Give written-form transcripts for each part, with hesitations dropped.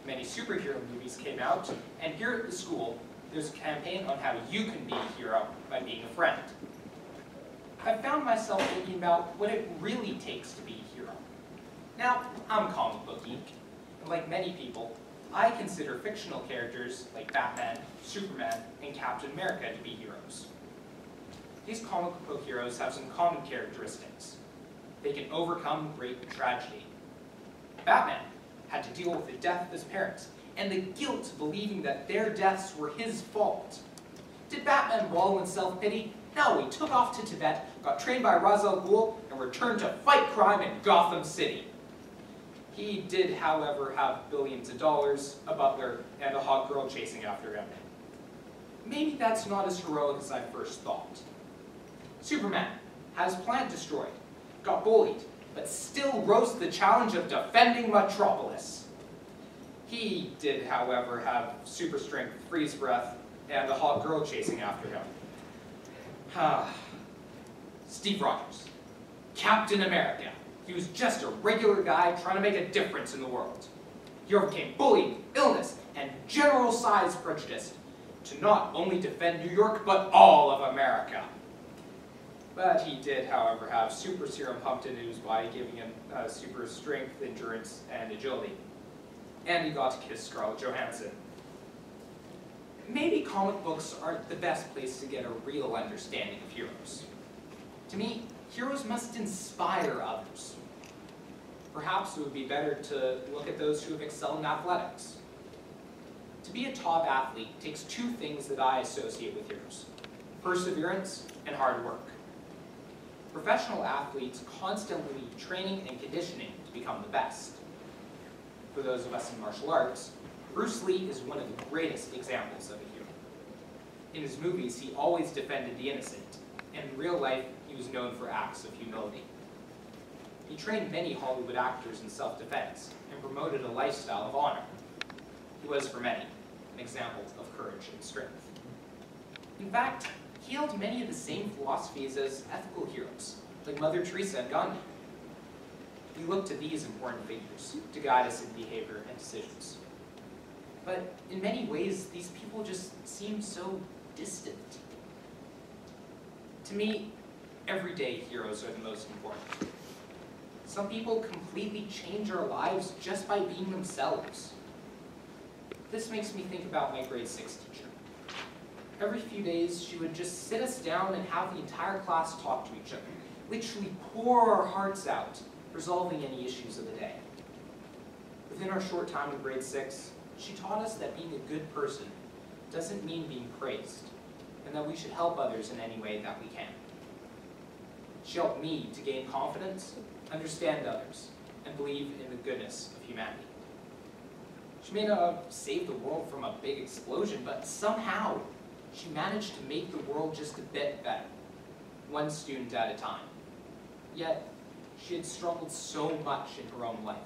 many superhero movies came out, and here at the school, there's a campaign on how you can be a hero by being a friend. I found myself thinking about what it really takes to be a hero. Now, I'm a comic book geek, and like many people, I consider fictional characters like Batman, Superman, and Captain America to be heroes. These comic book heroes have some common characteristics. They can overcome great tragedy. Batman had to deal with the death of his parents, and the guilt of believing that their deaths were his fault. Did Batman wallow in self-pity? No, he took off to Tibet, got trained by Ra's al Ghul, and returned to fight crime in Gotham City. He did, however, have billions of dollars, a butler, and a hot girl chasing after him. Maybe that's not as heroic as I first thought. Superman had his planet destroyed, got bullied, but still rose to the challenge of defending Metropolis. He did, however, have super strength, freeze breath, and a hot girl chasing after him. Steve Rogers, Captain America. He was just a regular guy trying to make a difference in the world. He overcame bullying, illness, and general size prejudice to not only defend New York, but all of America. But he did, however, have super serum pumped into his body, giving him super strength, endurance, and agility. And he got to kiss Scarlett Johansson. Maybe comic books aren't the best place to get a real understanding of heroes. To me, heroes must inspire others. Perhaps it would be better to look at those who have excelled in athletics. To be a top athlete takes two things that I associate with heroes: perseverance and hard work. Professional athletes constantly need training and conditioning to become the best. For those of us in martial arts, Bruce Lee is one of the greatest examples of a hero. In his movies, he always defended the innocent, and in real life, he was known for acts of humility. He trained many Hollywood actors in self-defense and promoted a lifestyle of honor. He was, for many, an example of courage and strength. In fact, he held many of the same philosophies as ethical heroes, like Mother Teresa and Gandhi. We look to these important figures to guide us in behavior and decisions. But in many ways, these people just seem so distant. To me, everyday heroes are the most important. Some people completely change our lives just by being themselves. This makes me think about my grade 6 teacher. Every few days, she would just sit us down and have the entire class talk to each other, literally pour our hearts out, resolving any issues of the day. Within our short time in grade 6, she taught us that being a good person doesn't mean being praised, and that we should help others in any way that we can. She helped me to gain confidence, understand others, and believe in the goodness of humanity. She may not have saved the world from a big explosion, but somehow she managed to make the world just a bit better, one student at a time. Yet, she had struggled so much in her own life.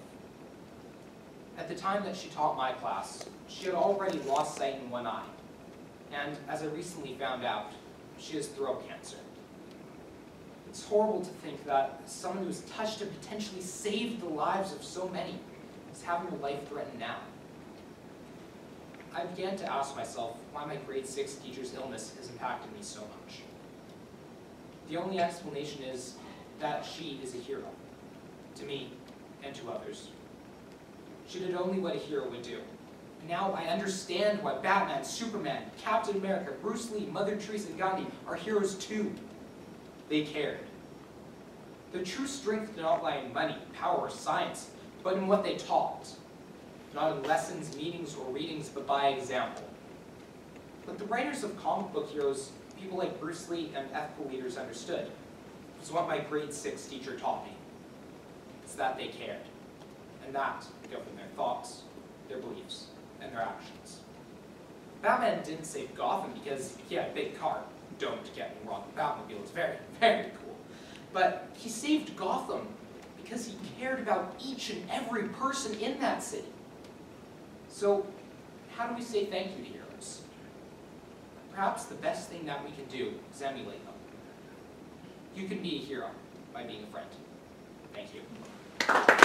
At the time that she taught my class, she had already lost sight in one eye, and as I recently found out, she has throat cancer. It's horrible to think that someone who has touched and potentially saved the lives of so many is having her life threatened now. I began to ask myself why my grade 6 teacher's illness has impacted me so much. The only explanation is that she is a hero, to me and to others. She did only what a hero would do. Now I understand why Batman, Superman, Captain America, Bruce Lee, Mother Teresa, and Gandhi are heroes too. They cared. Their true strength did not lie in money, power, or science, but in what they taught. Not in lessons, meetings, or readings, but by example. But the writers of comic book heroes, people like Bruce Lee and ethical leaders understood, was what my grade 6 teacher taught me. It's that they cared. And that governed their thoughts, their beliefs, and their actions. Batman didn't save Gotham because he had a big car. Don't get me wrong, the Batmobile is very, very cool. But he saved Gotham because he cared about each and every person in that city. So, how do we say thank you to heroes? Perhaps the best thing that we can do is emulate them. You can be a hero by being a friend. Thank you.